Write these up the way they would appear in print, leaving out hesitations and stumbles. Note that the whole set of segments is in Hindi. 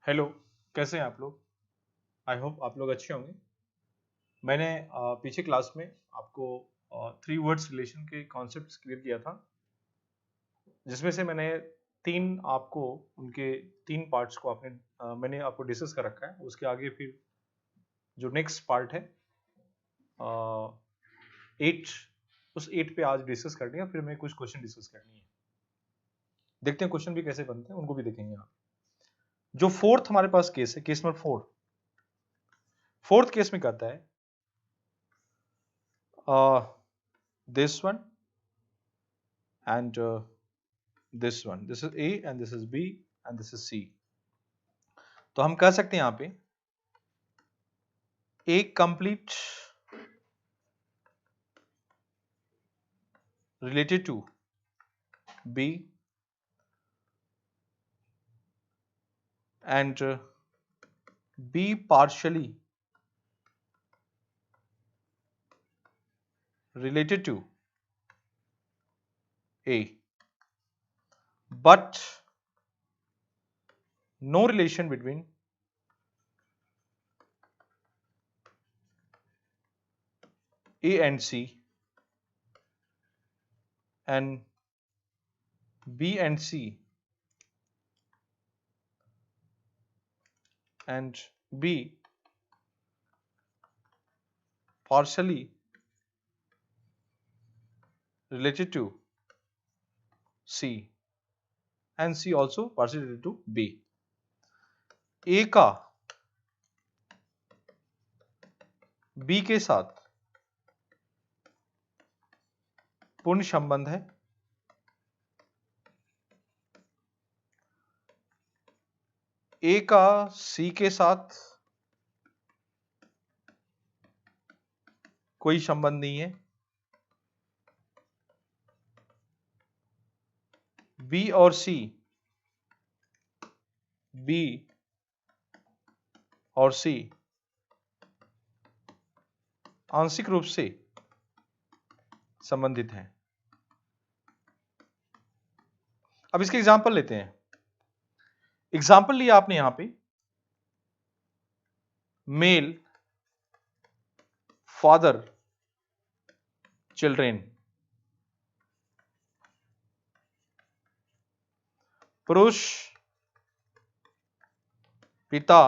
हेलो, कैसे हैं आप लोग? आई होप आप लोग अच्छे होंगे। मैंने पीछे क्लास में आपको थ्री वर्ड्स रिलेशन के कॉन्सेप्ट्स क्लियर किया था, जिसमें से मैंने तीन आपको उनके तीन पार्ट्स को मैंने आपको डिस्कस कर रखा है। उसके आगे फिर जो नेक्स्ट पार्ट है 8, उस 8 पे आज डिस्कस करनी है। फिर मैं कुछ क्वेश्चन डिस्कस करनी है। देखते हैं क्वेश्चन भी कैसे बनते हैं, उनको भी देखेंगे आप। जो फोर्थ हमारे पास केस है, केस नंबर 4। फोर्थ केस में कहता है this one and this one, this is A and this is B and this is C। तो हम कह सकते हैं यहां पे A complete related to B and B partially related to A, but no relation between A and C and B and C and B partially related to C and C also partially related to B। A का B के साथ पूर्ण संबंध है, A का C के साथ कोई संबंध नहीं है, B और C, B और C आंशिक रूप से संबंधित हैं। अब इसके एग्जाम्पल लेते हैं। एग्जाम्पल लिया आपने यहां पे मेल फादर चिल्ड्रेन, पुरुष पिता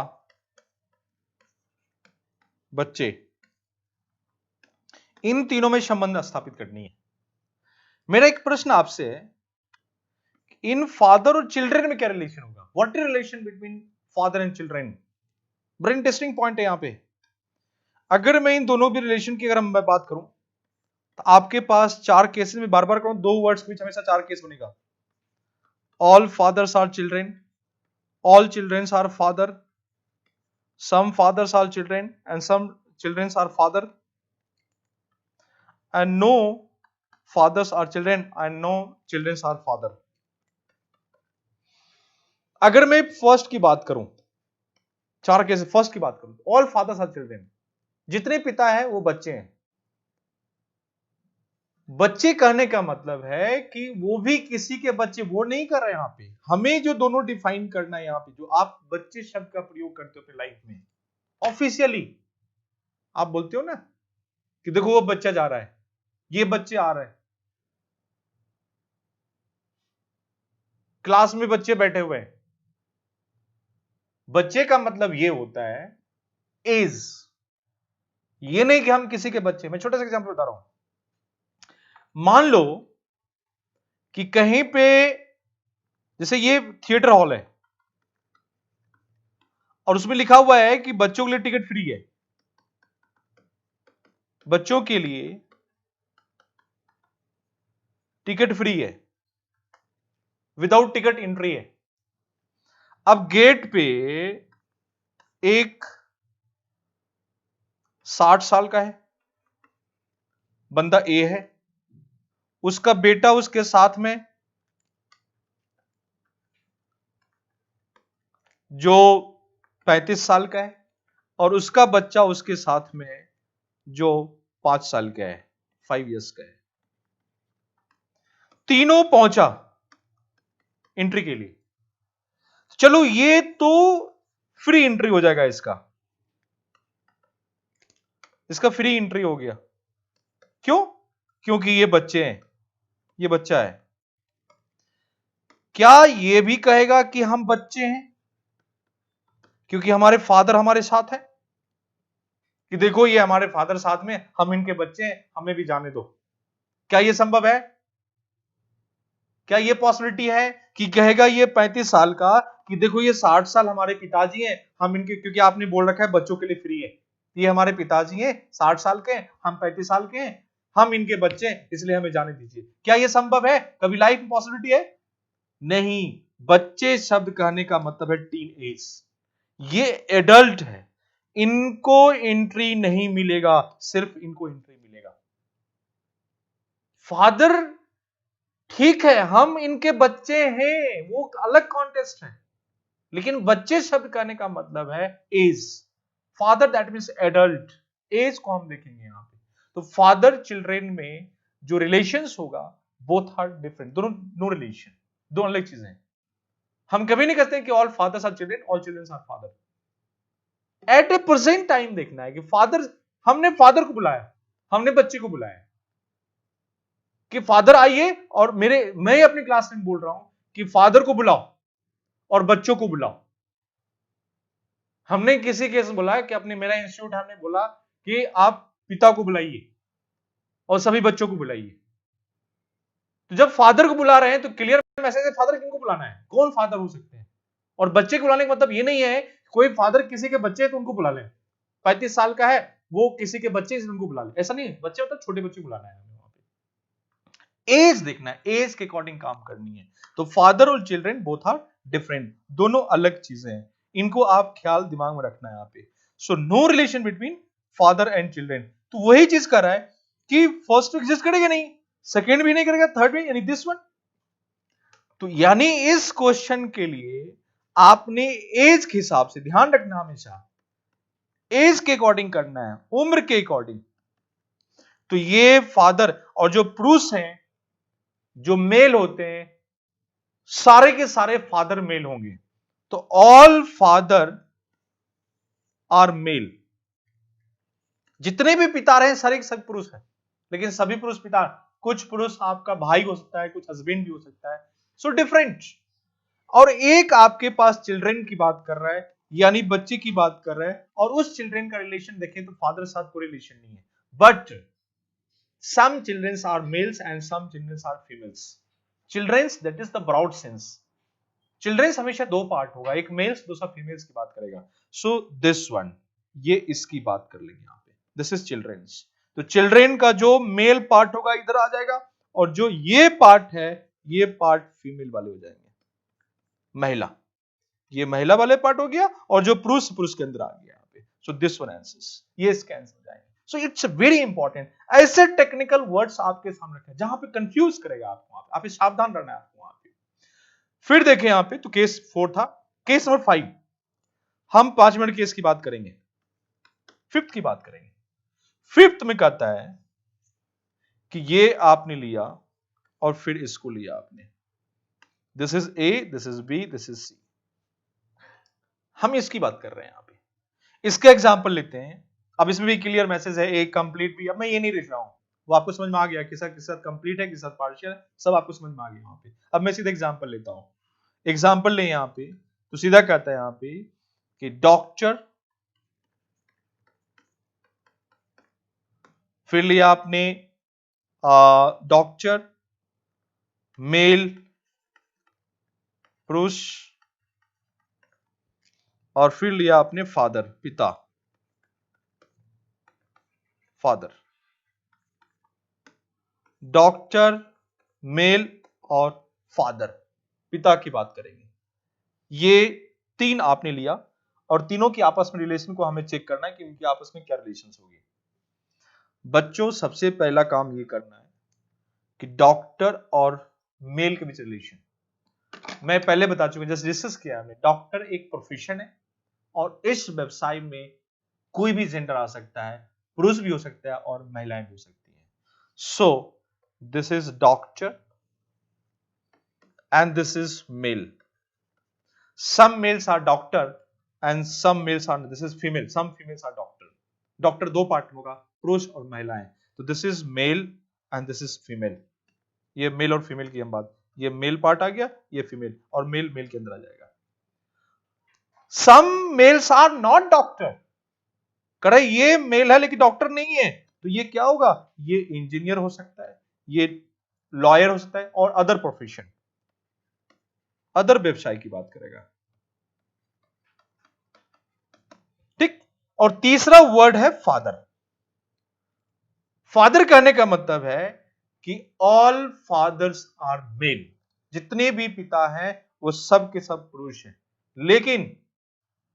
बच्चे, इन तीनों में संबंध स्थापित करनी है। मेरा एक प्रश्न आपसे है, इन फादर और चिल्ड्रेन में क्या रिलेशन होगा? What is relation between father and children? बड़ा इंटरेस्टिंग पॉइंट है यहां पे। अगर मैं इन दोनों भी रिलेशन की अगर मैं बात करूं तो आपके पास चार केसेस में बार बार करूं, दो वर्ड्स के बीच हमेशा चार केस बनेगा। All fathers are children, all children are father, some fathers are children and some children are father, and no fathers are children and no children are father। अगर मैं फर्स्ट की बात करूं, चार केस फर्स्ट की बात करूं, ऑल फादर्स आर चिल्ड्रेन, जितने पिता है वो बच्चे हैं। बच्चे कहने का मतलब है कि वो भी किसी के बच्चे, वो नहीं कर रहे। यहां पे हमें जो दोनों डिफाइन करना है, यहां पे जो आप बच्चे शब्द का प्रयोग करते हो अपनी लाइफ में, ऑफिशियली आप बोलते हो ना कि देखो वो बच्चा जा रहा है, ये बच्चे आ रहे हैं, क्लास में बच्चे बैठे हुए हैं। बच्चे का मतलब ये होता है एज, ये नहीं कि हम किसी के बच्चे। मैं छोटा सा एग्जांपल बता रहा हूं। मान लो कि कहीं पे, जैसे ये थिएटर हॉल है और उसमें लिखा हुआ है कि बच्चों के लिए टिकट फ्री है, बच्चों के लिए टिकट फ्री है, विदाउट टिकट एंट्री है। अब गेट पे एक 60 साल का है बंदा ए है, उसका बेटा उसके साथ में जो 35 साल का है, और उसका बच्चा उसके साथ में है जो 5 साल का है, 5 इयर्स का है। तीनों पहुंचा एंट्री के लिए। चलो ये तो फ्री एंट्री हो जाएगा इसका फ्री एंट्री हो गया। क्यों? क्योंकि ये बच्चे हैं, ये बच्चा है। क्या ये भी कहेगा कि हम बच्चे हैं क्योंकि हमारे फादर हमारे साथ है, कि देखो ये हमारे फादर साथ में, हम इनके बच्चे हैं, हमें भी जाने दो? क्या ये संभव है? क्या ये पॉसिबिलिटी है कि कहेगा ये 35 साल का कि देखो ये 60 साल हमारे पिताजी हैं, हम इनके, क्योंकि आपने बोल रखा है बच्चों के लिए फ्री है, ये हमारे पिताजी हैं, 60 साल के, हम 35 साल के हैं, हम इनके बच्चे हैं, इसलिए हमें जाने दीजिए? क्या ये संभव है? कभी लाइफ में पॉसिबिलिटी है? नहीं। बच्चे शब्द कहने का मतलब है टीन एज, ये एडल्ट है, इनको एंट्री नहीं मिलेगा, सिर्फ इनको एंट्री मिलेगा। फादर ठीक है, हम इनके बच्चे हैं, वो अलग कॉन्टेस्ट है, लेकिन बच्चे शब्द कहने का मतलब है age. Father that means adult, age को हम देखेंगे यहां पे। तो फादर चिल्ड्रेन में जो रिलेशंस होगा, बोथ आर डिफरेंट, दोनों नो रिलेशन, दो अलग चीजें। हम कभी नहीं कहते कि all fathers are children, all children are father. At a present time देखना है कि फादर, हमने फादर को बुलाया, हमने बच्चे को बुलाया कि फादर आइए, और मैं अपनी क्लास में बोल रहा हूं कि फादर को बुलाओ और बच्चों को बुलाओ। हमने किसी केस में बोला कि अपने, मेरा इंस्टीट्यूट हमने बोला कि आप पिता को बुलाइए और सभी बच्चों को बुलाइए। तो जब फादर को बुला रहे हैं तो क्लियर मैसेज है फादर किनको बुलाना है, कौन फादर हो सकते हैं। और बच्चे को बुलाने का मतलब ये नहीं है कोई फादर किसी के बच्चे है तो उनको बुला लें, 35 साल का है वो किसी के बच्चे इसलिए उनको बुला ले, ऐसा नहीं है। बच्चे मतलब छोटे बच्चे बुलाना है वहां पे, एज देखना है, एज के अकॉर्डिंग काम करनी है। तो फादर और चिल्ड्रन बोथ आर डिफरेंट, दोनों अलग चीजें हैं, इनको आप ख्याल दिमाग में रखना है यहाँ पे। So no relation between father and children. तो वही चीज कर रहा है कि फर्स्ट तो एग्जिस्ट करेगा नहीं, सेकेंड भी नहीं करेगा, थर्ड भी, यानी दिस वन। तो यानी इस क्वेश्चन के लिए आपने एज के हिसाब से ध्यान रखना, हमेशा एज के अकॉर्डिंग करना है, उम्र के अकॉर्डिंग। तो ये फादर, और जो पुरुष हैं, जो मेल होते हैं, सारे के सारे फादर मेल होंगे। तो ऑल फादर आर मेल, जितने भी पिता रहे सारे सब पुरुष हैं, लेकिन सभी पुरुष पिता, कुछ पुरुष आपका भाई हो सकता है, कुछ हस्बैंड भी हो सकता है, सो डिफरेंट। और एक आपके पास चिल्ड्रन की बात कर रहा है, यानी बच्चे की बात कर रहा है, और उस चिल्ड्रन का रिलेशन देखें तो फादर साथ कोई रिलेशन नहीं है, but some children are males and some children are females. Childrens that is the broad sense, childrens हमेशा दो पार्ट होगा, एक मेल्स दूसरा फीमेल्स की बात करेगा। सो दिस वन, ये इसकी बात कर लेंगे यहाँ पे, दिस इज चिल्ड्रंस। तो चिल्ड्रन का जो मेल पार्ट होगा इधर आ जाएगा, और जो ये पार्ट है, ये पार्ट फीमेल वाले हो जाएंगे, महिला, ये महिला वाले पार्ट हो गया, और जो पुरुष, पुरुष के अंदर आ गया यहाँ पे। सो दिस वन आंसर्स, ये इसके आंसर हो जाएंगे। सो इट्स वेरी इंपॉर्टेंट, ऐसे टेक्निकल वर्ड्स आपके सामने रखें जहां पे कंफ्यूज करेगा आपको, आप सावधान रहना है आपको वहां पे। फिर देखें यहाँ पे, तो केस 4 था। केस नंबर 5, हम 5 मिनट केस की बात करेंगे, फिफ्थ की बात करेंगे। फिफ्थ में कहता है कि ये आपने लिया और फिर इसको लिया आपने, this is A, this is B, this is C. हम इसकी बात कर रहे हैं यहां पे, इसके एग्जांपल लेते हैं। अब इसमें भी क्लियर मैसेज है, ए कंप्लीट भी, अब मैं ये नहीं लिख रहा हूं, वो आपको समझ में आ गया, किसका किसका कंप्लीट है, किसका पार्शियल है, सब आपको समझ में आ गया वहां पे। अब मैं सीधा एग्जांपल लेता हूं, एग्जांपल ले यहां पे, तो सीधा कहता है यहां पे कि डॉक्टर, फिर लिया आपने डॉक्टर मेल पुरुष, और फिर लिया आपने फादर पिता, फादर, डॉक्टर मेल और फादर पिता की बात करेंगे। ये तीन आपने लिया, और तीनों की आपस में रिलेशन को हमें चेक करना है कि उनकी आपस में क्या रिलेशन होगी। बच्चों सबसे पहला काम ये करना है कि डॉक्टर और मेल के बीच रिलेशन, मैं पहले बता चुका, जैसे डिस्कस किया हमने, डॉक्टर एक प्रोफेशन है, और इस व्यवसाय में कोई भी जेंडर आ सकता है, पुरुष भी हो सकता है और महिलाएं भी हो सकती हैं। So this is doctor and this is male. Some males are doctor and some males are, this is female, some females are doctor. Doctor दो पार्ट होगा, पुरुष और महिलाएं। तो this is male and this is female. ये मेल और फीमेल की हम बात, ये मेल पार्ट आ गया, ये फीमेल, और मेल मेल के अंदर आ जाएगा। सम मेल्स आर नॉट डॉक्टर, करे ये मेल है लेकिन डॉक्टर नहीं है, तो ये क्या होगा, ये इंजीनियर हो सकता है, ये लॉयर हो सकता है, और अदर प्रोफेशन, अदर व्यवसाय की बात करेगा। ठीक। और तीसरा वर्ड है फादर। फादर कहने का मतलब है कि ऑल फादर्स आर मेल, जितने भी पिता हैं वो सब के सब पुरुष हैं। लेकिन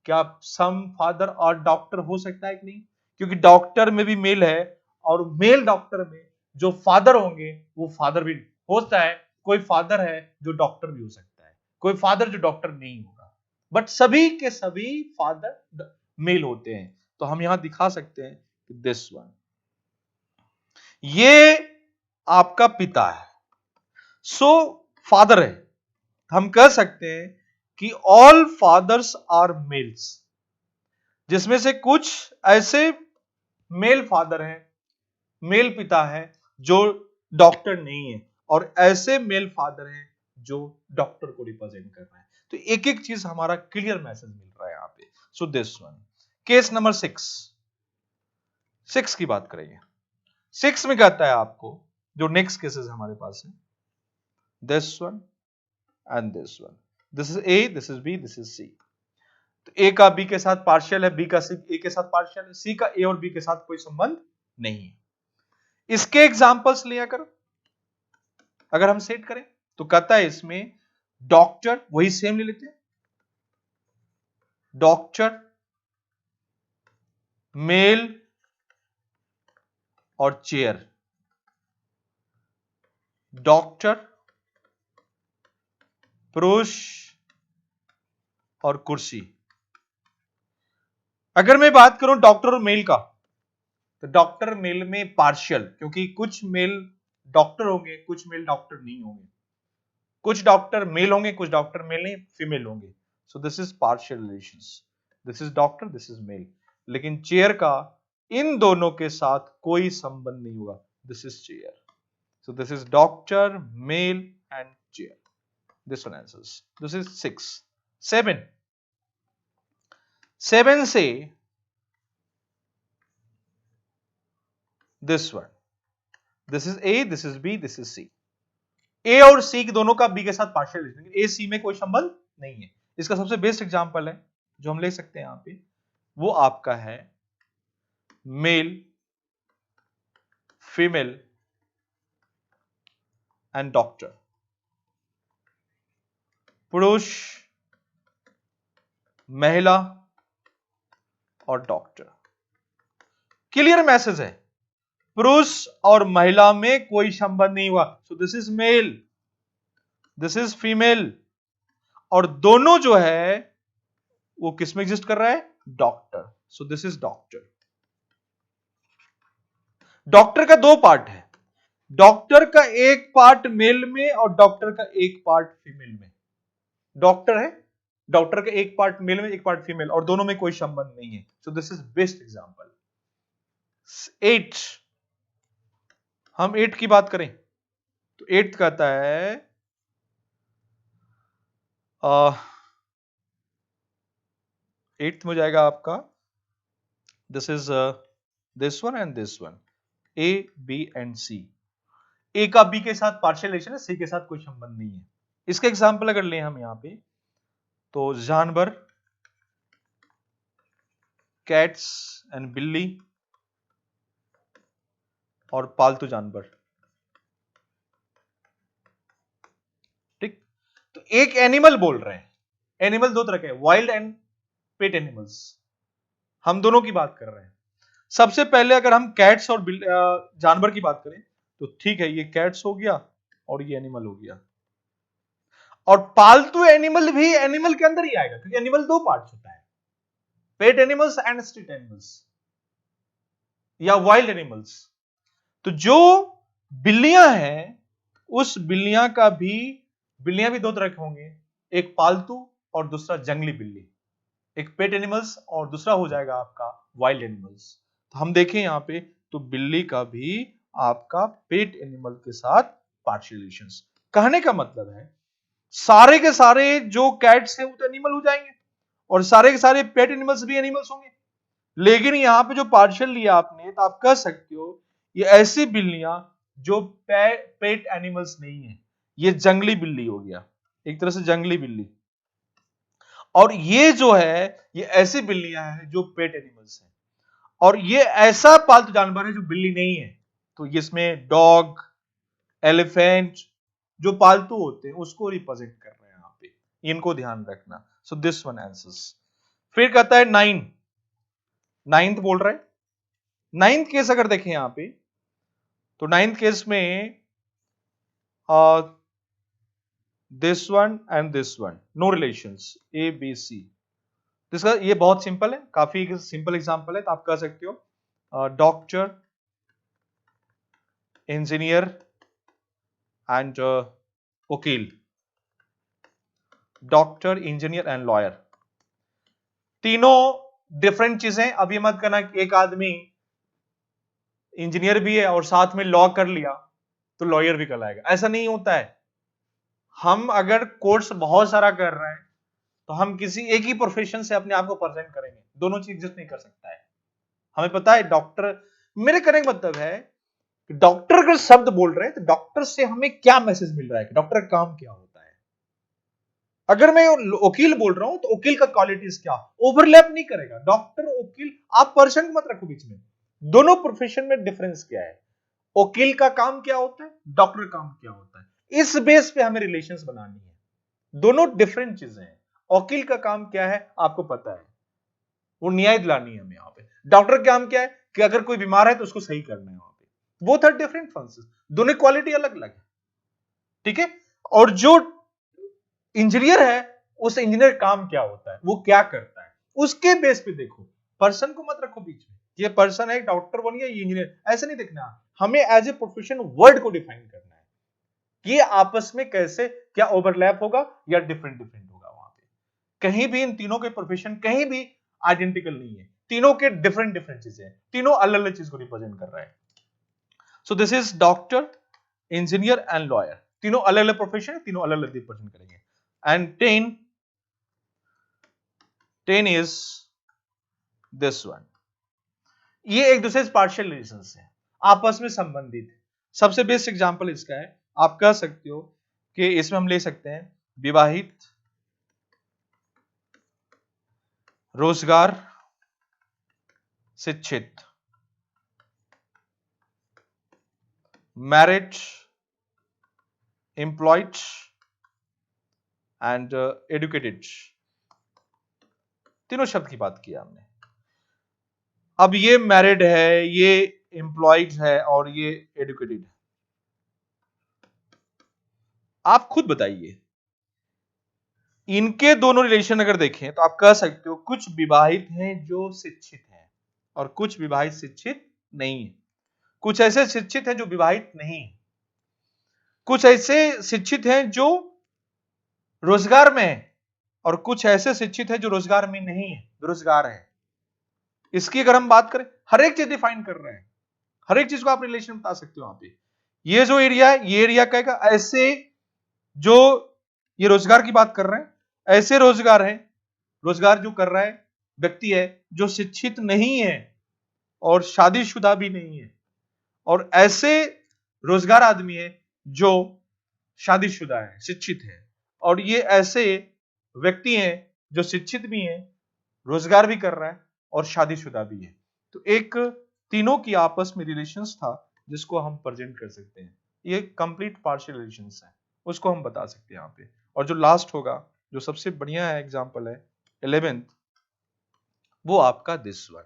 क्या सम फादर और डॉक्टर हो सकता है कि नहीं, क्योंकि डॉक्टर में भी मेल है, और मेल डॉक्टर में जो फादर होंगे वो फादर भी होता है। कोई फादर है जो डॉक्टर भी हो सकता है, कोई फादर जो डॉक्टर नहीं होगा, बट सभी के सभी फादर मेल होते हैं। तो हम यहां दिखा सकते हैं कि दिस वन, ये आपका पिता है, सो फादर है। हम कह सकते हैं कि ऑल फादर्स आर मेल्स, जिसमें से कुछ ऐसे मेल फादर हैं, मेल पिता है जो डॉक्टर नहीं है, और ऐसे मेल फादर हैं जो डॉक्टर को रिप्रेजेंट कर रहे हैं। तो एक एक चीज हमारा क्लियर मैसेज मिल रहा है यहां पे। सो दिस वन, केस नंबर 6 की बात करेंगे। 6 में कहता है आपको, जो नेक्स्ट केसेस हमारे पास है, this one and this one, this is A, this is B, this is C. तो ए का बी के साथ पार्शियल है, बी का सी ए के साथ पार्शियल है, सी का ए और बी के साथ कोई संबंध नहीं है। इसके एग्जांपल्स लिया करो, अगर हम सेट करें तो कहता है इसमें डॉक्टर, वही सेम ले लेते हैं, डॉक्टर, मेल और चेयर, डॉक्टर, पुरुष और कुर्सी। अगर मैं बात करूं डॉक्टर और मेल का, तो डॉक्टर मेल में पार्शियल, क्योंकि कुछ मेल डॉक्टर होंगे, कुछ मेल डॉक्टर नहीं होंगे, कुछ डॉक्टर मेल होंगे, कुछ डॉक्टर मेल नहीं, फीमेल होंगे। So this is partial relations, this is doctor, this is male. लेकिन चेयर का इन दोनों के साथ कोई संबंध नहीं होगा, this is chair. So this is doctor, male and chair. This one answers, this is 6। 7 से this one, this is A, this is B, this is C. A और सी दोनों का बी के साथ पार्शियल रिलेशन, ए सी में कोई संबंध नहीं है। इसका सबसे बेस्ट एग्जांपल है जो हम ले सकते हैं यहां पे, वो आपका है मेल, फीमेल एंड डॉक्टर, पुरुष, महिला और डॉक्टर। क्लियर मैसेज है, पुरुष और महिला में कोई संबंध नहीं हुआ। सो this is mail, this is female, और दोनों जो है वो किस में एग्जिस्ट कर रहा है, doctor. So this is doctor. Doctor का दो पार्ट है, डॉक्टर का एक पार्ट मेल में और डॉक्टर का एक पार्ट फीमेल में। डॉक्टर है, डॉक्टर का एक पार्ट मेल में, एक पार्ट फीमेल, और दोनों में कोई संबंध नहीं है। सो दिस इज बेस्ट एग्जांपल। 8, हम 8 की बात करें तो 8 कहता है 8 में जाएगा आपका, this is this one and this one, A B and C. A का बी के साथ पार्शियल रिलेशन है, सी के साथ कोई संबंध नहीं है। इसका एग्जांपल अगर लें हम यहां पे, तो जानवर, कैट्स एंड बिल्ली, और पालतू जानवर। ठीक। तो एक एनिमल बोल रहे हैं, एनिमल दो तरह के, वाइल्ड एंड पेट एनिमल्स, हम दोनों की बात कर रहे हैं। सबसे पहले अगर हम कैट्स और जानवर की बात करें तो ठीक है, ये कैट्स हो गया और ये एनिमल हो गया। और पालतू एनिमल भी एनिमल के अंदर ही आएगा, क्योंकि एनिमल दो पार्ट्स होता है, pet animals and street animals या वाइल्ड एनिमल्स। तो जो बिल्लियां हैं, उस बिल्लियां का भी, बिल्लियां भी दो तरह के होंगे, एक पालतू और दूसरा जंगली बिल्ली। एक पेट एनिमल्स और दूसरा हो जाएगा आपका वाइल्ड एनिमल्स। तो हम देखें यहाँ पे तो बिल्ली का भी आपका पेट एनिमल के साथ पार्शियल रिलेशंस। कहने का मतलब है सारे के सारे जो कैट्स हैं वो तो एनिमल हो जाएंगे और सारे के सारे पेट एनिमल्स भी एनिमल्स होंगे, लेकिन यहां पे जो पार्शियल लिया आपने तो आप कह सकते हो ये ऐसी बिल्लियां जो पेट एनिमल्स नहीं है, ये जंगली बिल्ली हो गया, एक तरह से जंगली बिल्ली। और ये जो है ये ऐसी बिल्लियां हैं जो पेट एनिमल्स हैं, और ये ऐसा पालतू जानवर है जो बिल्ली नहीं है। तो इसमें डॉग, एलिफेंट जो पालतू होते हैं उसको रिप्रेजेंट कर रहे हैं यहां पे, इनको ध्यान रखना। सो दिस वन आंसर्स। फिर कहता है नाइन्थ बोल रहा है। नाइन्थ केस अगर देखें यहां पे तो नाइन्थ केस में this one and this one no relations A B C. इसका ये बहुत सिंपल है, काफी सिंपल एग्जांपल है। तो आप कह सकते हो डॉक्टर, इंजीनियर एंड वकील। डॉक्टर, इंजीनियर एंड लॉयर, तीनों डिफरेंट चीजें। अब ये मत करना कि एक आदमी इंजीनियर भी है और साथ में लॉ कर लिया तो लॉयर भी कहलाएगा, ऐसा नहीं होता है। हम अगर कोर्स बहुत सारा कर रहे हैं तो हम किसी एक ही प्रोफेशन से अपने आप को प्रेजेंट करेंगे, दोनों चीज एग्जिस्ट नहीं कर सकता है। हमें पता है डॉक्टर, मेरे कहने का मतलब है कि डॉक्टर अगर शब्द बोल रहे हैं तो डॉक्टर से हमें क्या मैसेज मिल रहा है कि डॉक्टर का काम क्या होता है। अगर मैं वकील बोल रहा हूं तो वकील का क्वालिटीज क्या, ओवरलैप नहीं करेगा। डॉक्टर वकील आप पर्सन मत रखो बीच में, दोनों प्रोफेशन में डिफरेंस क्या है, वकील का काम क्या होता है, डॉक्टर का काम क्या होता है, इस बेस पे हमें रिलेशंस बनानी है। दोनों डिफरेंट चीजें हैं। वकील का काम क्या है आपको पता है, वो न्याय दिलानी है हमें यहाँ पे। डॉक्टर का काम क्या है कि अगर कोई बीमार है तो उसको सही करना है वहां पे। बोथ आर डिफरेंट फंक्शंस, दोनों क्वालिटी अलग अलग है, ठीक है। और जो इंजीनियर है उस इंजीनियर काम क्या होता है, वो क्या करता है, उसके बेस पे देखो। पर्सन को मत रखो बीच में, ये पर्सन है डॉक्टर बन गया ये इंजीनियर, ऐसा नहीं देखना। हमें एज ए प्रोफेशन वर्ड को डिफाइन करना है कि आपस में कैसे क्या ओवरलैप होगा या डिफरेंट डिफरेंट होगा वहां पे। कहीं भी इन तीनों के प्रोफेशन कहीं भी आइडेंटिकल नहीं है, तीनों के डिफरेंट डिफरेंट चीजें, तीनों अलग अलग चीज को रिप्रेजेंट कर रहा है। सो this is doctor, engineer and lawyer, तीनों अलग अलग प्रोफेशन है, तीनों अलग अलग रिप्रेजेंट करेंगे। एंड 10 is this one, ये एक दूसरे से पार्शियल रिलेशंस है, आपस में संबंधित है। सबसे बेस्ट एग्जांपल इसका है, आप कह सकते हो कि इसमें हम ले सकते हैं विवाहित, रोजगार, शिक्षित, मैरिड, एम्प्लॉयड एंड एडुकेटेड, तीनों शब्द की बात की हमने। अब ये मैरिड है, ये एम्प्लॉयड है और ये एडुकेटेड है। आप खुद बताइए इनके दोनों रिलेशन अगर देखें तो आप कह सकते हो कुछ विवाहित हैं जो शिक्षित हैं और कुछ विवाहित शिक्षित नहीं है। कुछ ऐसे शिक्षित हैं जो विवाहित नहीं है, कुछ ऐसे शिक्षित हैं जो रोजगार में है और कुछ ऐसे शिक्षित हैं जो रोजगार में नहीं है, बेरोजगार है। इसकी अगर हम बात करें, हर एक चीज डिफाइन कर रहे हैं, हर एक चीज को आप रिलेशन बता सकते हो वहां पे। ये जो एरिया है ये एरिया कहेगा ऐसे जो ये रोजगार की बात कर रहे हैं, ऐसे रोजगार है, रोजगार जो कर रहा है व्यक्ति है जो शिक्षित नहीं है और शादीशुदा भी नहीं है, और ऐसे रोजगार आदमी है जो शादीशुदा है, शिक्षित है, और ये ऐसे व्यक्ति हैं जो शिक्षित भी हैं, रोजगार भी कर रहा है और शादीशुदा भी है। तो एक तीनों की आपस में रिलेशंस था जिसको हम प्रेजेंट कर सकते हैं। ये कंप्लीट पार्शियल रिलेशंस है, उसको हम बता सकते हैं यहाँ पे। और जो लास्ट होगा, जो सबसे बढ़िया है एग्जाम्पल है 11th, वो आपका दिस वन।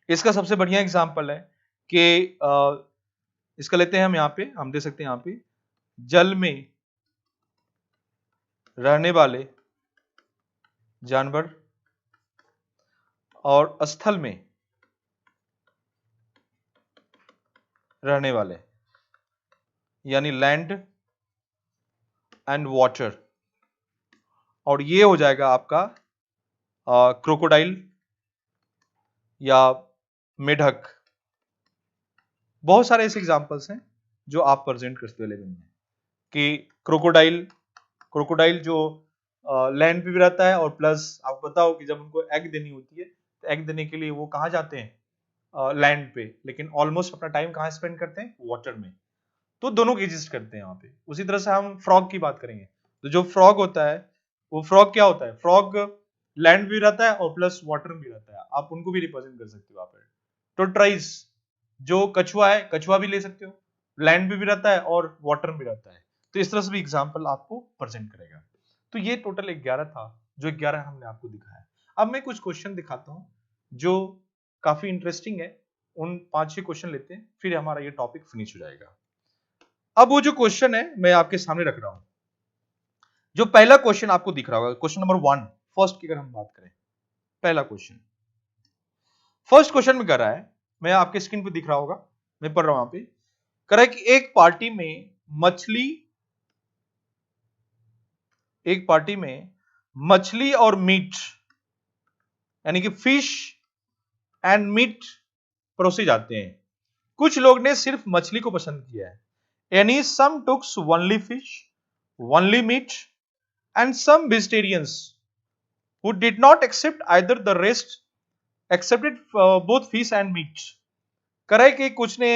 इसका सबसे बढ़िया एग्जाम्पल है कि इसका लेते हैं हम यहाँ पे, हम दे सकते हैं यहाँ पे जल में रहने वाले जानवर और स्थल में रहने वाले, यानी लैंड एंड वाटर, और ये हो जाएगा आपका क्रोकोडाइल या मेढक, बहुत सारे ऐसे एग्जांपल्स हैं जो आप प्रेजेंट कर सकते हो 11 में कि क्रोकोडाइल जो लैंड पे भी रहता है और प्लस आपको पता हो कि जब उनको एग देनी होती है तो एग देने के लिए वो कहाँ जाते हैं, लैंड पे, लेकिन ऑलमोस्ट अपना टाइम कहाँ स्पेंड करते हैं, वाटर में। तो दोनों की एग्जिस्ट करते हैं वहां पे। उसी तरह से हम फ्रॉग की बात करेंगे तो जो फ्रॉग होता है वो फ्रॉग क्या होता है, फ्रॉग लैंड भी रहता है और प्लस वाटर में भी रहता है, आप उनको भी रिप्रेजेंट कर सकते हो वहां पर। टोट्राइज जो कछुआ है, कछुआ भी ले सकते हो, लैंड में भी रहता है और वाटर में भी रहता है। तो इस तरह से भी एग्जाम्पल आपको प्रेजेंट करेगा। तो ये टोटल 11 था, जो 11 हमने आपको दिखाया। अब मैं कुछ क्वेश्चन दिखाता हूं जो काफी इंटरेस्टिंग है, उन 5-6 क्वेश्चन लेते हैं, फिर हमारा ये टॉपिक फिनिश हो जाएगा। अब वो जो क्वेश्चन है मैं आपके सामने रख रहा हूं। जो पहला क्वेश्चन आपको दिख रहा होगा, क्वेश्चन नंबर 1 फर्स्ट की अगर हम बात करें, पहला क्वेश्चन फर्स्ट क्वेश्चन में कर रहा है, मैं आपके स्क्रीन पे दिख रहा होगा, मैं पढ़ रहा हूं वहां पे, कर रहा है कि एक पार्टी में मछली और मीट यानी कि फिश एंड मीट परोसे जाते हैं। कुछ लोग ने सिर्फ मछली को पसंद किया है, यानी some took only fish, only meat, and some vegetarians who did not accept either the rest accepted both fish and meat। करे कि कुछ ने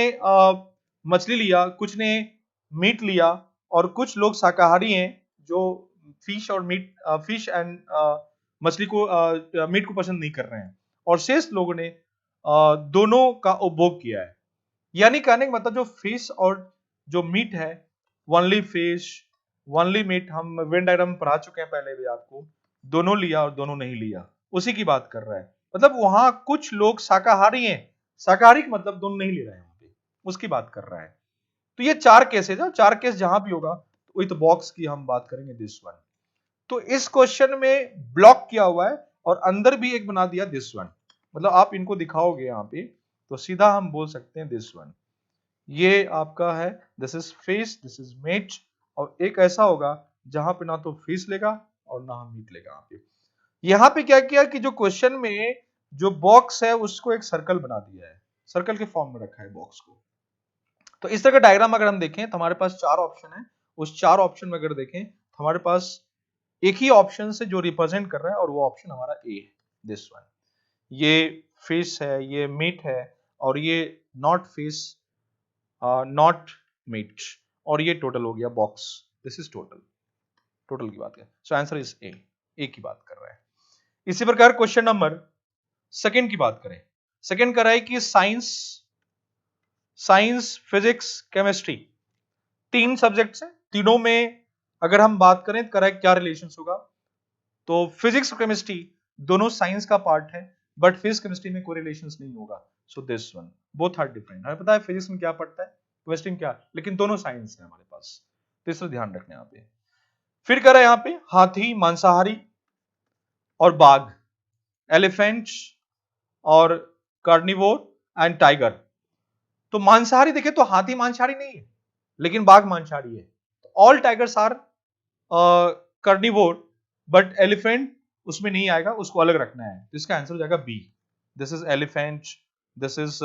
मछली लिया, कुछ ने मीट लिया, और कुछ लोग शाकाहारी हैं जो फिश और मीट, फिश एंड मछली को, मीट को पसंद नहीं कर रहे हैं, और शेष लोगों ने दोनों का उपभोग किया है। यानी कहने का मतलब जो फिश और जो मीट है, ओनली फिश ओनली मीट, हम वेन डायग्राम पढ़ा चुके हैं पहले भी आपको, दोनों लिया और दोनों नहीं लिया, उसी की बात कर रहा है। मतलब वहां कुछ लोग शाकाहारी हैं, शाकाहारी का मतलब दोनों नहीं ले रहे हैं वहां पे, उसकी बात कर रहा है। तो ये 4 केसेस है, 4 केस जहां भी होगा विथ बॉक्स की हम बात करेंगे दिस वन। तो इस क्वेश्चन में ब्लॉक किया हुआ है और अंदर भी एक बना दिया दिस वन, मतलब आप इनको दिखाओगे यहाँ पे तो सीधा हम बोल सकते हैं दिस वन, ये आपका है, this is fish, this is meat, और एक ऐसा होगा जहां पे ना तो फिश लेगा और ना हम मीट लेगा। यहाँ पे क्या किया कि जो क्वेश्चन में जो बॉक्स है उसको एक सर्कल बना दिया है, सर्कल के फॉर्म में रखा है बॉक्स को। तो इस तरह का डायग्राम अगर हम देखें तो हमारे पास 4 ऑप्शन है, उस 4 ऑप्शन में अगर देखें तो हमारे पास एक ही ऑप्शन से जो रिप्रेजेंट कर रहा है और वो ऑप्शन हमारा ए है, दिस वन। ये फिश है, ये मीट है, और ये नॉट फिश नॉट मीट, और ये टोटल हो गया box, this is total, total की बात है। सो आंसर इज ए की बात कर रहा है। इसी प्रकार क्वेश्चन नंबर सेकंड की बात करें, सेकंड कर रहा है कि साइंस फिजिक्स केमिस्ट्री 3 सब्जेक्ट्स हैं, तीनों में अगर हम बात करें तो करें क्या रिलेशन होगा, तो फिजिक्स और केमिस्ट्री दोनों साइंस का पार्ट है, बट फिजिक्स केमिस्ट्री में कोई रिलेशन नहीं होगा। So this one both are different. हमें पता है फिजिक्स में क्या पढ़ता है, केमिस्ट्री में क्या, लेकिन दोनों साइंस है हमारे पास, तो इसलिए ध्यान रखना यहाँ पे। फिर करें यहाँ पे हाथी मांसाहारी और बाघ, एलिफेंट और कार्निवोर एंड टाइगर। तो मांसाहारी देखें तो हाथी मांसाहारी नहीं है, लेकिन बाघ मांसाहारी है। All tigers are carnivore, but elephant उसमें नहीं आएगा, उसको अलग रखना है, तो इसका आंसर हो जाएगा B, this is elephant, this is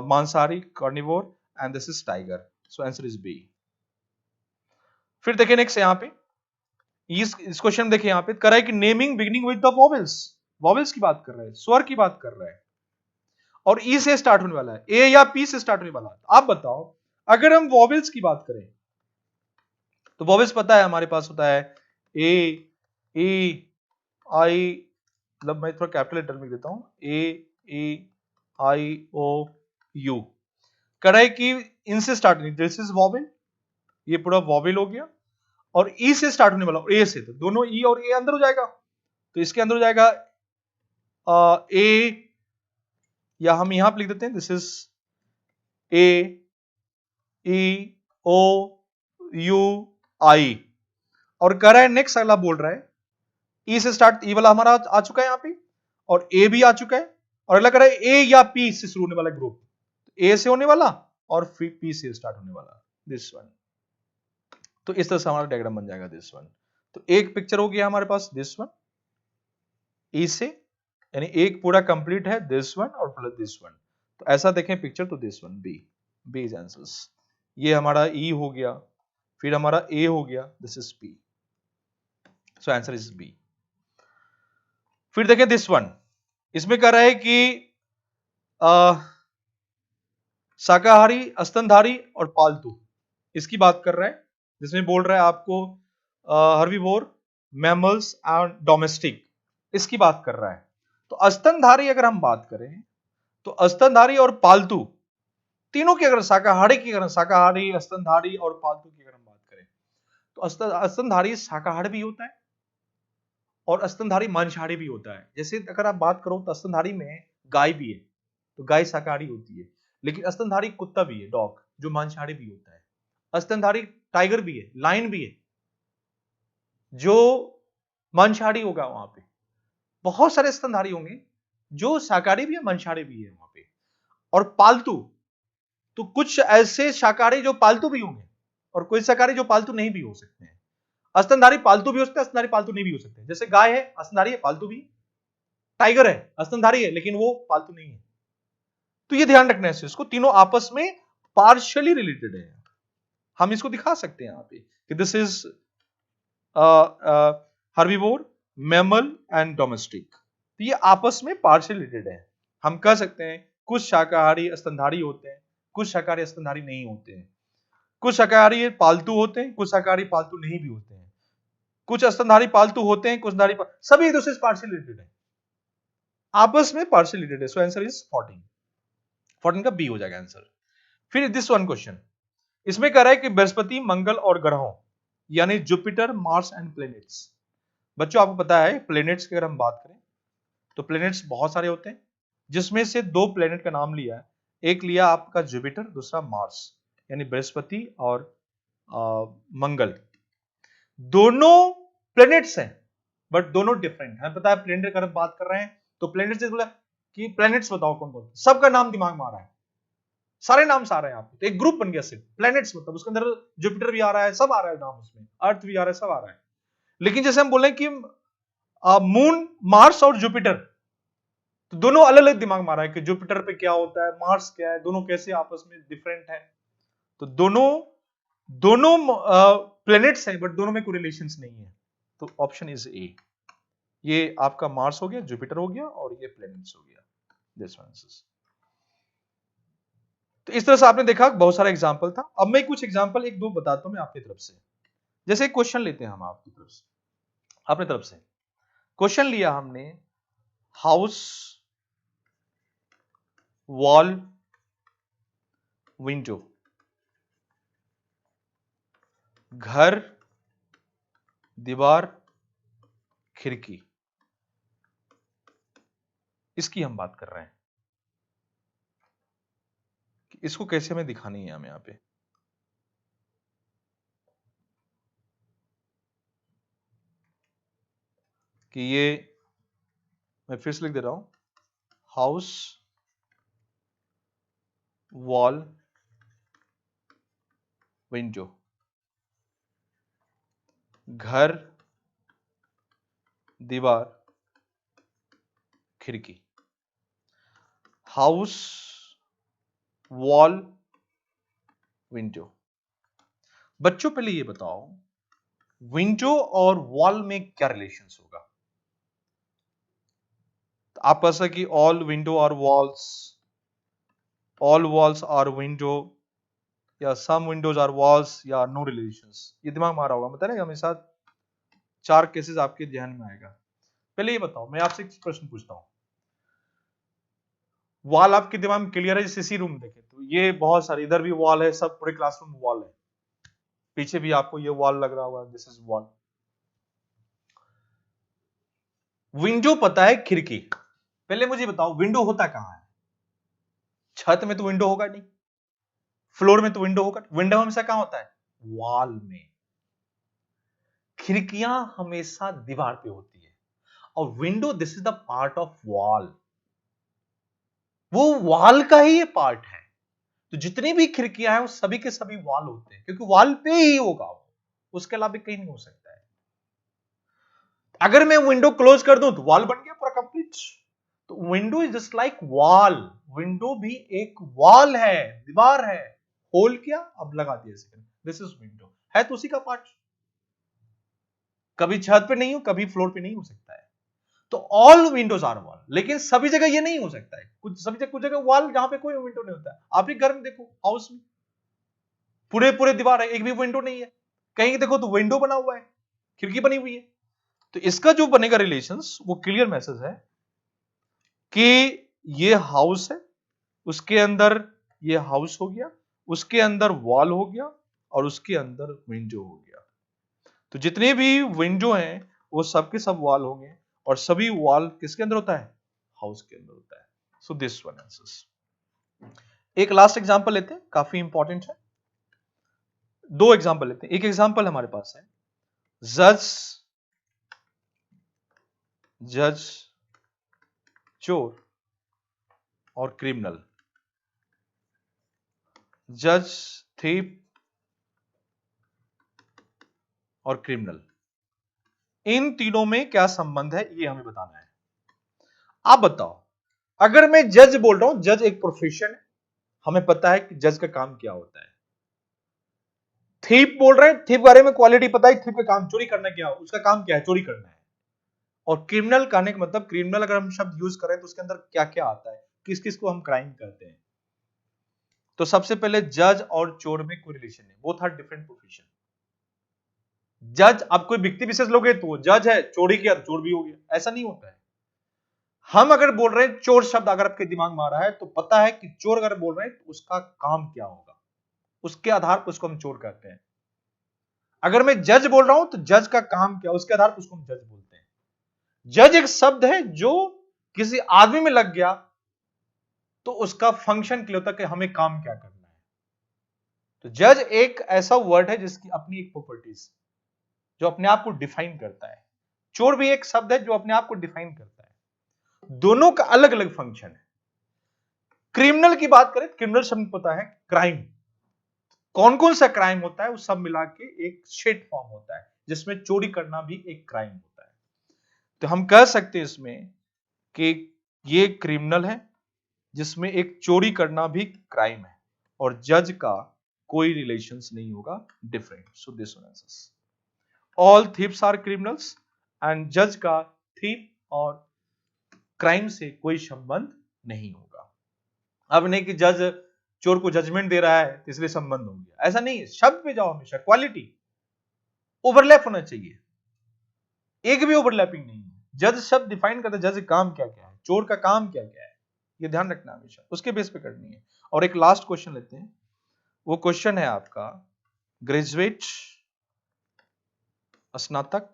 मांसाहारी carnivore, and this is tiger, so answer is B. फिर देखिए नेक्स्ट यहाँ पे इस क्वेश्चन देखिए यहाँ पे कर रहा है कि naming beginning with the vowels, vowels की बात कर रहा है, स्वर की बात कर रहा है, और ई से स्टार्ट होने वाला है, ए या पी से स्टार्ट होने वाला है। आप बताओ अगर हम वॉवेल्स की बात करें तो वॉवेल्स पता है हमारे पास होता है ए, ई, आई, मतलब मैं थोड़ा कैपिटल लेटर में देता हूं, ए, ई, आई, ओ, यू। कर रहा है कि इनसे स्टार्ट नहीं, दिस इज वॉवेल, ये पूरा वॉवेल हो गया, और ई से स्टार्ट होने वाला ए से, तो दोनों ई और ए अंदर हो जाएगा, तो इसके अंदर हो जाएगा ए, या हम यहां पर लिख देते हैं this is A, E, O, U, I. और कह रहा है नेक्स्ट अगला बोल रहा है ई से स्टार्ट, ई वाला हमारा आ चुका है यहाँ पे, और ए भी आ चुका है, और अगला कह रहा है ए या पी से शुरू होने वाला ग्रुप, ए से होने वाला और फिर पी से स्टार्ट होने वाला, दिस वन। तो इस तरह से हमारा डायग्राम बन जाएगा दिस वन। तो एक पिक्चर हो गया हमारे पास दिस वन, ई से, यानी एक पूरा कंप्लीट है, दिस वन और प्लस दिस वन। तो ऐसा देखें पिक्चर तो this one, B is answers. ये हमारा ई हो गया, फिर हमारा ए हो गया, this is B, so answer is B. फिर देखें दिस वन, इसमें कह रहा है कि शाकाहारी, स्तनधारी और पालतू, इसकी बात कर रहा है, जिसमें बोल रहा है आपको हर्बीवोर, मैमल्स एंड डोमेस्टिक, इसकी बात कर रहा है। तो स्तनधारी अगर हम बात करें तो स्तनधारी और पालतू तीनों की, अगर शाकाहारी की, अगर शाकाहारी, स्तनधारी और पालतू की अगर हम बात करें तो स्तनधारी शाकाहारी भी होता है और स्तनधारी मांसाहारी भी होता है। जैसे अगर आप बात करो तो स्तनधारी में गाय भी है, तो गाय शाकाहारी होती है, लेकिन स्तनधारी कुत्ता भी है, डॉग, जो मांसाहारी भी होता है। स्तनधारी टाइगर भी है, लायन भी है, जो मांसाहारी होगा। वहां पे बहुत सारे स्तनधारी होंगे जो शाकाहारी भी है, मांसाहारी भी है वहां पे। और पालतू, तो कुछ ऐसे शाकाहारी जो पालतू भी होंगे और कुछ शाकाहारी जो पालतू नहीं भी हो सकते हैं। स्तनधारी पालतू भी हो सकते हैं, स्तनधारी पालतू नहीं भी हो सकते हैं। जैसे गाय है, स्तनधारी है, पालतू भी है। टाइगर है, स्तनधारी है, लेकिन वो पालतू नहीं है। तो ये ध्यान रखना है, इसको तीनों आपस में पार्शियली रिलेटेड है। हम इसको दिखा सकते हैं यहां पे कि this is herbivore, mammal and domestic. तो ये आपस में पार्शियली रिलेटेड है। हम कह सकते हैं कुछ शाकाहारी स्तनधारी होते हैं, कुछ शाकाहारी स्तनधारी नहीं होते हैं, कुछ शाकाहारी पालतू होते हैं, कुछ शाकाहारी पालतू नहीं भी होते हैं, कुछ स्तनधारी पालतू होते हैं, कुछ स्तनधारी सभी एक दूसरे से पार्शियली रिलेटेड है, आपस में पार्शियली रिलेटेड है। सो आंसर इज 14। 14 का बी हो जाएगा आंसर। फिर दिस वन क्वेश्चन, इसमें कह रहा है कि बृहस्पति, मंगल और ग्रहों, यानी जुपिटर, मार्स एंड प्लैनेट्स। बच्चों आपको पता है प्लैनेट्स की अगर हम बात करें तो प्लैनेट्स बहुत सारे होते हैं, जिसमें से दो प्लैनेट का नाम लिया है। एक लिया आपका जुपिटर, दूसरा मार्स, यानी बृहस्पति और मंगल। दोनों प्लैनेट्स हैं बट दोनों डिफरेंट है। पता है प्लैनेट अगर बात कर रहे हैं तो प्लैनेट्स बोला कि प्लैनेट्स बताओ कौन कौन, सबका नाम दिमाग में आ रहा है, सारे नाम आ रहे हैं आपको, तो एक ग्रुप बन गया सिर्फ प्लैनेट्स, मतलब उसके अंदर जुपिटर भी आ रहा है, सब आ रहा है नाम उसमें, अर्थ भी आ रहा है, सब आ रहा है। लेकिन जैसे हम बोले कि मून, मार्स और जुपिटर, तो दोनों अलग अलग दिमाग में आ रहा है कि जुपिटर पे क्या होता है, मार्स क्या है, दोनों कैसे आपस में डिफरेंट है। तो दोनों दोनों प्लैनेट्स हैं बट दोनों में कोई रिलेशंस नहीं है। तो ऑप्शन इज ए। ये आपका मार्स हो गया, जुपिटर हो गया और ये प्लैनेट्स हो गया। This one is. तो इस तरह से आपने देखा बहुत सारा एग्जांपल था। अब मैं कुछ एग्जांपल एक दो बताता हूं मैं आपकी तरफ से। जैसे एक क्वेश्चन लेते हैं हम आपकी तरफ से, अपने तरफ से क्वेश्चन लिया हमने, हाउस, वॉल, विंडो, घर, दीवार, खिड़की, इसकी हम बात कर रहे हैं कि इसको कैसे हमें दिखानी है हमें यहां पे। कि ये मैं फिर से लिख दे रहा हूं, हाउस, वॉल, विंडो, घर, दीवार, खिड़की। House, wall, window. बच्चों पहले ये बताओ विंडो और वॉल में क्या रिलेशंस होगा। तो आप कह सकते कि all window are walls, all walls are window, या सम विंडोज आर वॉल्स, या नो रिलेशंस। ये दिमाग में आ रहा होगा, मतलब ना हमेशा चार केसेस आपके ध्यान में आएगा। पहले ये बताओ, मैं आपसे एक प्रश्न पूछता हूं, वॉल आपके दिमाग में क्लियर है? जैसे इसी रूम देखें तो ये बहुत सारी, इधर भी वॉल है, सब पूरे क्लासरूम में वॉल है, पीछे भी आपको ये वॉल लग रहा होगा, दिस इज वॉल। विंडो पता है, खिड़की। पहले मुझे बताओ विंडो होता कहां है? छत में तो विंडो होगा नहीं, फ्लोर में तो विंडो होगा, विंडो हमेशा कहां होता है? वॉल में। खिड़कियां हमेशा दीवार पे होती है, और window this is the part of wall, वो वॉल का ही ये पार्ट है। तो जितनी भी खिड़कियां हैं वो सभी के सभी वॉल होते हैं, क्योंकि वॉल पे ही होगा वो, उसके अलावा कहीं नहीं हो सकता है। अगर मैं विंडो क्लोज कर दूं तो वॉल बन गया पूरा कंप्लीट। तो window is just like wall, window भी एक वॉल है, दीवार है, होल किया अब लगा दिया, दिस इज विंडो, है तो उसी का पार्ट। कभी छत पे नहीं हो, कभी फ्लोर पे नहीं हो सकता है। तो ऑल विंडोज आर वॉल, लेकिन सभी जगह ये नहीं हो सकता है, कुछ जगह वॉल जहां पे कोई विंडो नहीं होता है। आप ही घर में देखो, हाउस में पूरे पूरे दीवार है, एक भी विंडो नहीं है। कहीं देखो तो विंडो बना हुआ है, खिड़की बनी हुई है। तो इसका जो बनेगा रिलेशंस वो क्लियर मैसेज है कि ये हाउस है, उसके अंदर ये हाउस हो गया, उसके अंदर वॉल हो गया, और उसके अंदर विंडो हो गया। तो जितने भी विंडो हैं वो सबके सब वॉल होंगे, और सभी वॉल किसके अंदर होता है? हाउस के अंदर होता है। सो दिस वन आंसर्स। एक लास्ट एग्जांपल लेते हैं, काफी इंपॉर्टेंट है। दो एग्जांपल लेते हैं। एक एग्जांपल हमारे पास है जज, चोर और क्रिमिनल। जज, थीप और क्रिमिनल, इन तीनों में क्या संबंध है ये हमें बताना है। आप बताओ, अगर मैं जज बोल रहा हूं, जज एक प्रोफेशन है, हमें पता है कि जज का काम क्या होता है। थीप बोल रहे हैं, थीप बारे में क्वालिटी पता है, थीप का काम चोरी करना, क्या उसका काम क्या है? चोरी करना है। और क्रिमिनल कहने का मतलब, क्रिमिनल अगर हम शब्द यूज करें तो उसके अंदर क्या क्या आता है, किस किस को हम क्राइम करते हैं। तो सबसे पहले जज और चोर में कोई रिलेशन है, बोथ आर डिफरेंट प्रोफेशन। जज, आप कोई व्यक्ति विशेष लोगे तो जज है, चोरी किया तो चोर भी हो गया, ऐसा नहीं होता है। हम अगर बोल रहे हैं चोर शब्द अगर आपके दिमाग में आ रहा है तो पता है कि चोर अगर बोल रहे हैं तो उसका काम क्या होगा, उसके आधार पर उसको हम चोर कहते हैं। अगर मैं जज बोल रहा हूं तो जज का काम क्या, उसके आधार पर उसको हम जज बोलते हैं। जज एक शब्द है जो किसी आदमी में लग गया तो उसका फंक्शन क्लियर होता है कि हमें काम क्या करना है। तो जज एक ऐसा वर्ड है जिसकी अपनी एक प्रॉपर्टीज, जो अपने आप को डिफाइन करता है। चोर भी एक शब्द है जो अपने आप को डिफाइन करता है। दोनों का अलग अलग फंक्शन है। क्रिमिनल की बात करें, क्रिमिनल शब्द पता है क्राइम, कौन कौन सा क्राइम होता है वो सब मिला के एक शेड फॉर्म होता है, जिसमें चोरी करना भी एक क्राइम होता है। तो हम कह सकते हैं इसमें कि ये क्रिमिनल है, जिसमें एक चोरी करना भी क्राइम है, और जज का कोई रिलेशंस नहीं होगा, different. So this one answers, all thieves are criminals, and जज का थीप और क्राइम से कोई संबंध नहीं होगा। अब नहीं कि जज चोर को जजमेंट दे रहा है इसलिए संबंध हो गया, ऐसा नहीं है। शब्द पे जाओ, हमेशा क्वालिटी ओवरलैप होना चाहिए, एक भी ओवरलैपिंग नहीं है। जज शब्द डिफाइन करता है जज काम क्या क्या है, चोर का काम क्या क्या है, ये ध्यान रखना हमेशा, उसके बेस पे करनी है। और एक लास्ट क्वेश्चन लेते हैं, वो क्वेश्चन है आपका, ग्रेजुएट, स्नातक,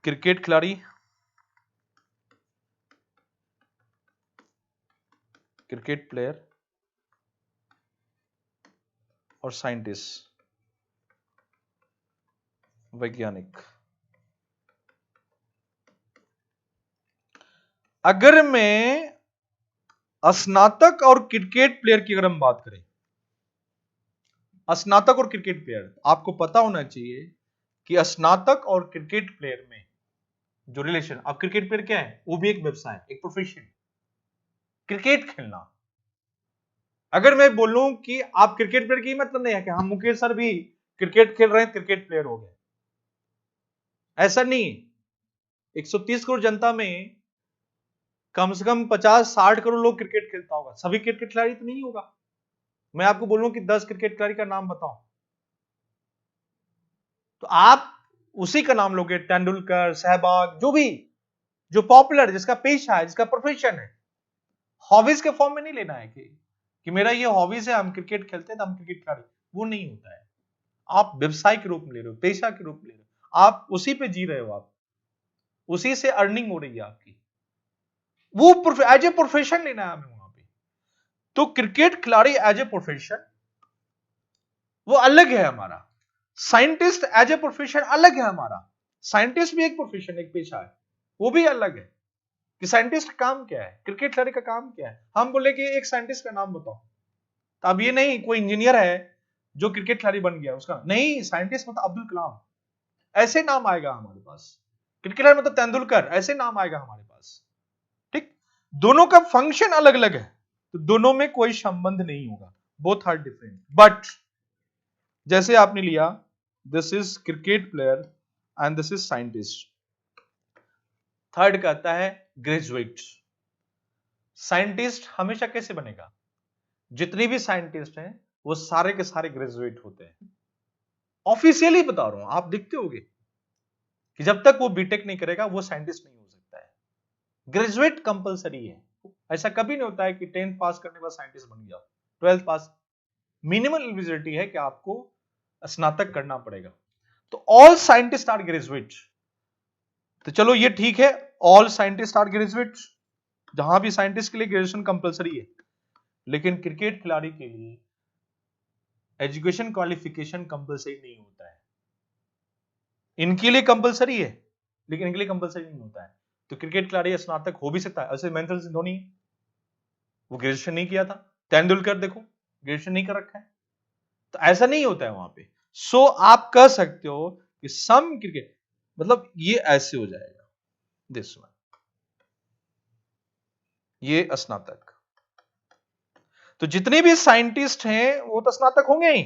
क्रिकेट खिलाड़ी, क्रिकेट प्लेयर और साइंटिस्ट, वैज्ञानिक। अगर मैं स्नातक और क्रिकेट प्लेयर की अगर हम बात करें, स्नातक और क्रिकेट प्लेयर, आपको पता होना चाहिए कि स्नातक और क्रिकेट प्लेयर में जो रिलेशन, अब क्रिकेट प्लेयर क्या है, वो भी एक व्यवसाय, एक प्रोफेशन, क्रिकेट खेलना। अगर मैं बोलूं कि आप क्रिकेट प्लेयर की मतलब नहीं है कि हम मुकेश सर भी क्रिकेट खेल रहे हैं, क्रिकेट प्लेयर हो गए, ऐसा नहीं। 130 करोड़ जनता में कम से कम 50-60 करोड़ लोग क्रिकेट खेलता होगा, सभी क्रिकेट खिलाड़ी तो नहीं होगा। मैं आपको बोलूं कि 10 क्रिकेट खिलाड़ी का नाम बताओ तो आप उसी का नाम लोगे, तेंदुलकर, सहवाग, जो भी, जो पॉपुलर, जिसका पेशा है, जिसका प्रोफेशन है। हॉबीज के फॉर्म में नहीं लेना है कि मेरा ये हॉबीज है, हम क्रिकेट खेलते हैं तो हम क्रिकेट खिलाड़ी, वो नहीं होता है। आप व्यवसाय के रूप में ले रहे हो, पेशा के रूप में ले रहे हो, आप उसी पे जी रहे हो, आप उसी से अर्निंग हो रही है आपकी, वो एज ए प्रोफेशन लेना है हमें वहां पे। तो क्रिकेट खिलाड़ी एज ए प्रोफेशन वो अलग है हमारा, साइंटिस्ट एज ए प्रोफेशन अलग है हमारा। साइंटिस्ट भी एक प्रोफेशन, एक पेशा है, वो भी अलग है कि साइंटिस्ट का काम क्या है, क्रिकेट खिलाड़ी का काम क्या है। हम बोले कि एक साइंटिस्ट का नाम बताओ, तो अब ये नहीं कोई इंजीनियर है जो क्रिकेट खिलाड़ी बन गया उसका नहीं, साइंटिस्ट मतलब अब्दुल कलाम, ऐसे नाम आएगा हमारे पास। क्रिकेटर मतलब तेंदुलकर, ऐसे नाम आएगा हमारे पास। ठीक, दोनों का फंक्शन अलग अलग है, तो दोनों में कोई संबंध नहीं होगा, बोथ आर डिफरेंट। बट जैसे आपने लिया this is cricket player and this is scientist. Third कहता है ग्रेजुएट। साइंटिस्ट हमेशा कैसे बनेगा, जितने भी साइंटिस्ट हैं वो सारे के सारे ग्रेजुएट होते हैं। ऑफिशियली बता रहा हूं, आप देखते होगे कि जब तक वो बीटेक नहीं करेगा वो साइंटिस्ट नहीं हो सकता है। ग्रेजुएट कंपलसरी है। ऐसा कभी नहीं होता है कि 10th पास करने के बाद साइंटिस्ट बन गया, 12th पास। मिनिमल एलिजिबिलिटी है कि आपको स्नातक करना पड़ेगा। तो ऑल साइंटिस्ट आर ग्रेजुएट। तो चलो ये ठीक है, ऑल साइंटिस्ट आर ग्रेजुएट, जहां भी साइंटिस्ट के लिए ग्रेजुएशन कंपलसरी है। लेकिन क्रिकेट खिलाड़ी के लिए एजुकेशन क्वालिफिकेशन कंपलसरी नहीं होता है। इनके लिए कंपलसरी है लेकिन इनके लिए कंपलसरी नहीं होता है। तो क्रिकेट खिलाड़ी स्नातक हो भी सकता है, ऐसे महेंद्र सिंह धोनी वो ग्रेजुएशन नहीं किया था, तेंदुलकर देखो ग्रेजुएशन नहीं कर रखा है, तो ऐसा नहीं होता है वहां पे। सो आप कह सकते हो कि सम क्रिकेट मतलब ये ऐसे हो जाएगा, दिस वन, ये स्नातक। तो जितने भी साइंटिस्ट हैं वो तो स्नातक होंगे ही,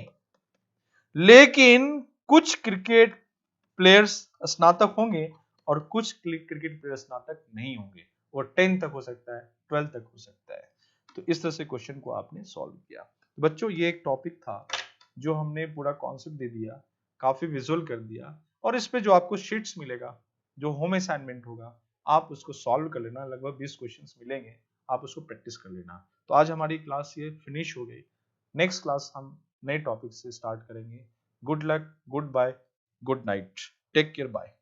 लेकिन कुछ क्रिकेट प्लेयर्स स्नातक होंगे और कुछ क्रिकेट प्लेयर स्नातक नहीं होंगे। वो 10 तक हो सकता है, 12 तक हो सकता है। तो इस तरह से क्वेश्चन को आपने सॉल्व किया। तो बच्चों ये एक टॉपिक था जो हमने पूरा कॉन्सेप्ट दे दिया, काफी विजुअल कर दिया, और इस पे जो आपको शीट्स मिलेगा, जो होम असाइनमेंट होगा, आप उसको सॉल्व कर लेना। लगभग 20 क्वेश्चंस मिलेंगे, आप उसको प्रैक्टिस कर लेना। तो आज हमारी क्लास ये फिनिश हो गई। नेक्स्ट क्लास हम नए टॉपिक से स्टार्ट करेंगे। Good luck, goodbye, good night, take care, bye.